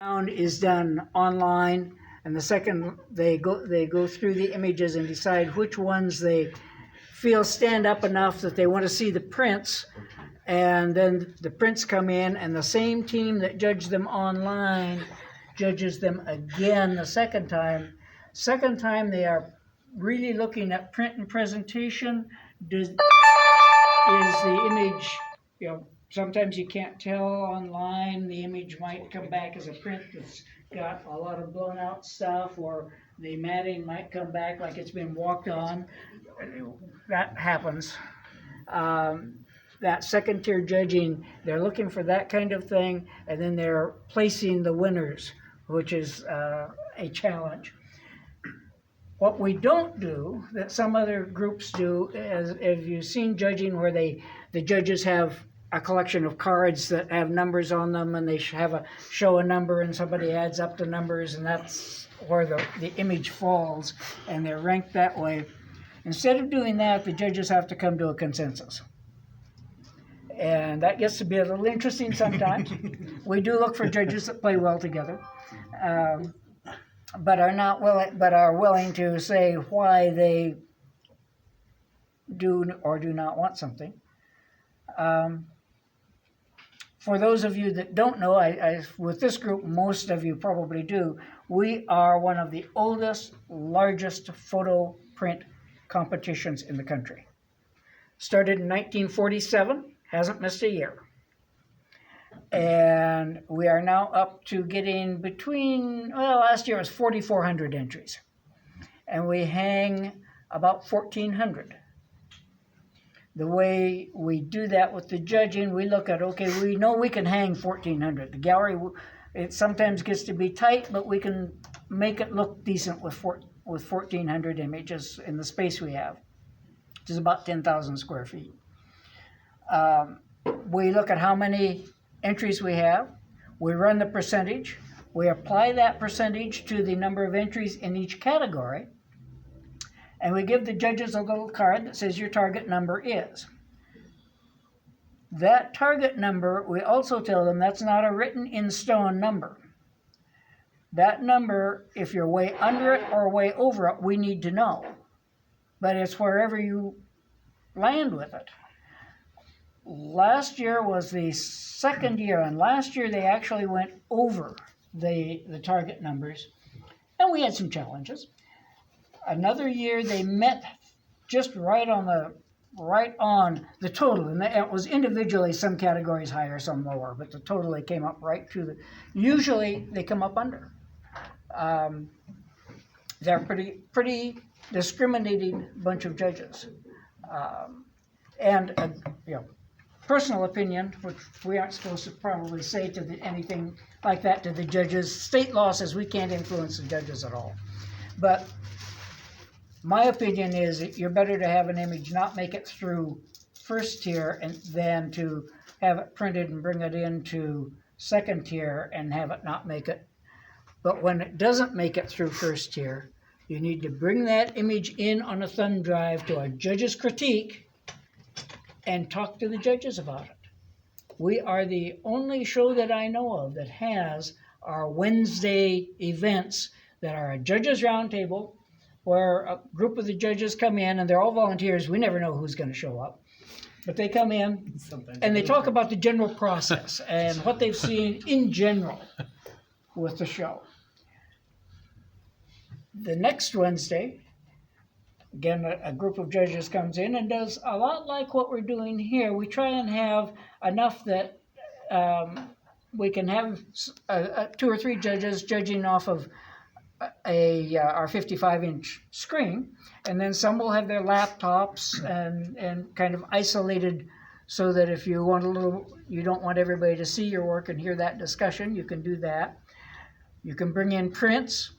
Sound is done online, and the second they go through the images and decide which ones they feel stand up enough that they want to see the prints, and then the prints come in, and the same team that judged them online judges them again the second time. Second time they are really looking at print and presentation. Is the image, sometimes you can't tell online. The image might come back as a print that's got a lot of blown out stuff, or the matting might come back like it's been walked on. That happens. That second tier judging, they're looking for that kind of thing, and then they're placing the winners, which is a challenge. What we don't do, that some other groups do, is if you've seen judging where the judges have a collection of cards that have numbers on them, and they show a number, and somebody adds up the numbers, and that's where the image falls, and they're ranked that way. Instead of doing that, the judges have to come to a consensus. And that gets to be a little interesting sometimes. We do look for judges that play well together, but are willing to say why they do or do not want something. For those of you that don't know, with this group, most of you probably do, we are one of the oldest, largest photo print competitions in the country. Started in 1947, hasn't missed a year. And we are now up to getting last year was 4,400 entries. And we hang about 1,400. The way we do that with the judging, we look at, okay, we know we can hang 1,400. The gallery, it sometimes gets to be tight, but we can make it look decent with 1,400 images in the space we have, which is about 10,000 square feet. We look at how many entries we have. We run the percentage. We apply that percentage to the number of entries in each category. And we give the judges a little card that says your target number is. That target number, we also tell them that's not a written in stone number. That number, if you're way under it or way over it, we need to know. But it's wherever you land with it. Last year was the second year, and last year they actually went over the target numbers, and we had some challenges. Another year they met just right on the total, and it was individually some categories higher, some lower, but the total they came up right to the. Usually they come up under. They're pretty discriminating bunch of judges, and personal opinion, which we aren't supposed to probably say anything like that to the judges. State law says we can't influence the judges at all. But my opinion is that you're better to have an image not make it through first tier than to have it printed and bring it into second tier and have it not make it. But when it doesn't make it through first tier, you need to bring that image in on a thumb drive to a judge's critique and talk to the judges about it. We are the only show that I know of that has our Wednesday events that are a judges roundtable where a group of the judges come in, and they're all volunteers. We never know who's going to show up. But they come in and they talk about the general process and what they've seen in general with the show. The next Wednesday, again, a group of judges comes in and does a lot like what we're doing here. We try and have enough that we can have 2 or 3 judges judging off of our 55-inch screen, and then some will have their laptops and kind of isolated so that if you don't want everybody to see your work and hear that discussion, you can do that. You can bring in prints.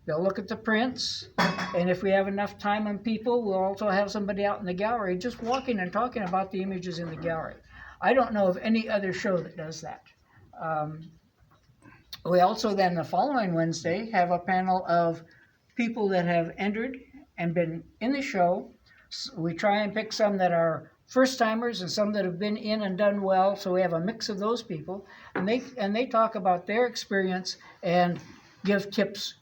They'll look at the prints, and if we have enough time and people, we'll also have somebody out in the gallery just walking and talking about the images in the gallery. I don't know of any other show that does that. We also then, the following Wednesday, have a panel of people that have entered and been in the show. We try and pick some that are first timers and some that have been in and done well. So we have a mix of those people, and they talk about their experience and give tips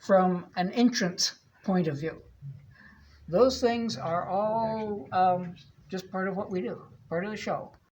from an entrance point of view. Those things are all just part of what we do, part of the show.